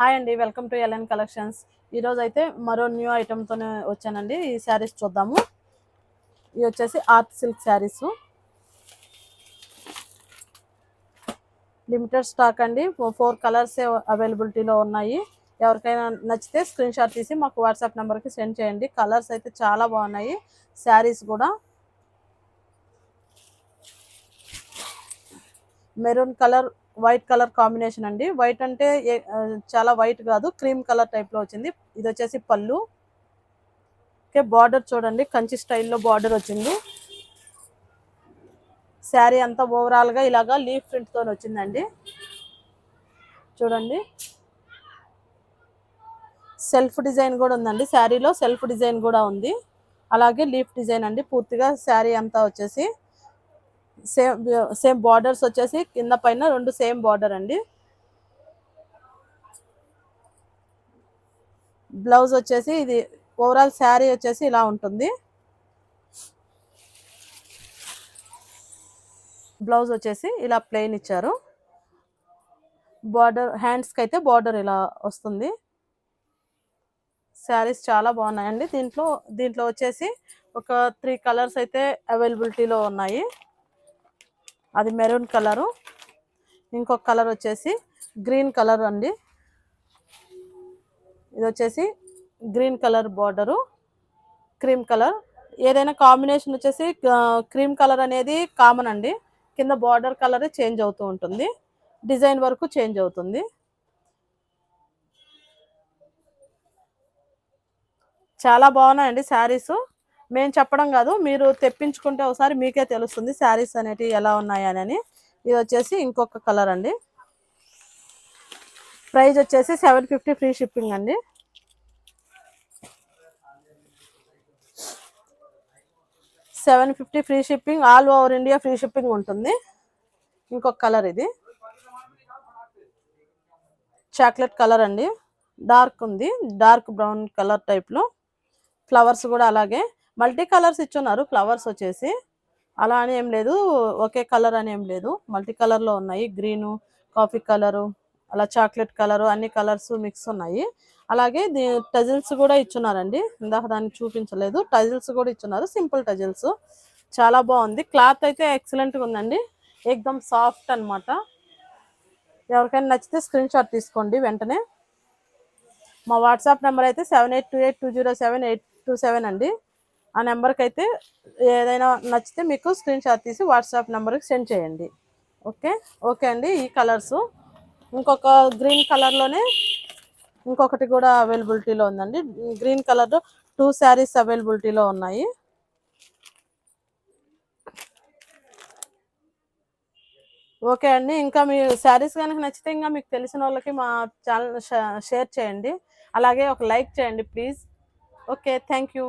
Hi అండి, welcome to LN collections. ఈరోజు అయితే మరో న్యూ ఐటెంతోనే వచ్చానండి. ఈ శారీస్ చూద్దాము. ఇవి వచ్చేసి art silk saris, limited stock అండి. 4 కలర్స్ అవైలబిలిటీలో ఉన్నాయి. ఎవరికైనా నచ్చితే స్క్రీన్ షాట్ తీసి మాకు వాట్సాప్ నెంబర్కి సెండ్ చేయండి. కలర్స్ అయితే చాలా బాగున్నాయి. శారీస్ కూడా maroon colour, white colour combination అండి. వైట్ అంటే చాలా వైట్ కాదు, క్రీమ్ కలర్ టైప్లో వచ్చింది. ఇది వచ్చేసి పళ్ళు. ఓకే, బార్డర్ చూడండి, కంచి స్టైల్లో బార్డర్ వచ్చింది. శారీ అంతా ఓవరాల్గా ఇలాగా లీఫ్ ప్రింట్తో వచ్చిందండి. చూడండి, సెల్ఫ్ డిజైన్ కూడా ఉందండి. శారీలో సెల్ఫ్ డిజైన్ కూడా ఉంది, అలాగే లీఫ్ డిజైన్ అండి. పూర్తిగా శారీ అంతా వచ్చేసి సేమ్ బార్డర్స్ వచ్చేసి కింద పైన రెండు సేమ్ బార్డర్ అండి. బ్లౌజ్ వచ్చేసి ఇది ఓవరాల్ శారీ వచ్చేసి ఇలా ఉంటుంది. బ్లౌజ్ వచ్చేసి ఇలా ప్లెయిన్ ఇచ్చారు. బార్డర్ హ్యాండ్స్కి అయితే బార్డర్ ఇలా వస్తుంది. శారీస్ చాలా బాగున్నాయండి. దీంట్లో వచ్చేసి ఒక 3 కలర్స్ అయితే అవైలబిలిటీలో ఉన్నాయి. అది మెరూన్ కలరు, ఇంకొక కలర్ వచ్చేసి గ్రీన్ కలర్ అండి. ఇది వచ్చేసి green colour border, cream colour. ఏదైనా కాంబినేషన్ వచ్చేసి క్రీమ్ కలర్ అనేది కామన్ అండి. కింద బార్డర్ కలర్ చేంజ్ అవుతూ ఉంటుంది, డిజైన్ వరకు చేంజ్ అవుతుంది. చాలా బాగున్నాయండి శారీస్. మేము చెప్పడం కాదు, మీరు తెప్పించుకుంటే ఒకసారి మీకే తెలుస్తుంది శారీస్ అనేటివి ఎలా ఉన్నాయని. ఇది వచ్చేసి ఇంకొక కలర్ అండి. ప్రైస్ వచ్చేసి 750 ఫ్రీ షిప్పింగ్ అండి. $750 free shipping, all over India free shipping ఉంటుంది. ఇంకొక కలర్, ఇది చాక్లెట్ కలర్ అండి. డార్క్ ఉంది, డార్క్ బ్రౌన్ కలర్ టైప్లో. ఫ్లవర్స్ కూడా అలాగే మల్టీ కలర్స్ ఇచ్చున్నారు. ఫ్లవర్స్ వచ్చేసి అలా అని ఏం లేదు, ఒకే కలర్ అని ఏం లేదు, మల్టీ కలర్లో ఉన్నాయి. గ్రీను, కాఫీ కలరు, అలా చాక్లెట్ కలరు, అన్ని కలర్స్ మిక్స్ ఉన్నాయి. అలాగే టజిల్స్ కూడా ఇచ్చున్నారండి. ఇందాక దాన్ని చూపించలేదు, టజిల్స్ కూడా ఇచ్చున్నారు, సింపుల్ టజిల్స్. చాలా బాగుంది. క్లాత్ అయితే ఎక్సలెంట్గా ఉందండి, ఏకదమ్ సాఫ్ట్ అనమాట. ఎవరికైనా నచ్చితే స్క్రీన్ షాట్ తీసుకోండి వెంటనే. మా వాట్సాప్ నెంబర్ అయితే 7828207827 అండి. ఆ నెంబర్కి అయితే ఏదైనా నచ్చితే మీకు స్క్రీన్ షాట్ తీసి వాట్సాప్ నెంబర్కి సెండ్ చేయండి. ఓకే అండి. ఈ కలర్స్, ఇంకొక గ్రీన్ కలర్లోనే ఇంకొకటి కూడా అవైలబిలిటీలో ఉందండి. గ్రీన్ కలర్లో 2 శారీస్ అవైలబిలిటీలో ఉన్నాయి. ఓకే అండి. ఇంకా మీ శారీస్ కనుక నచ్చితే ఇంకా మీకు తెలిసిన వాళ్ళకి మా ఛానల్ షేర్ చేయండి. అలాగే ఒక లైక్ చేయండి ప్లీజ్. Okay, thank you.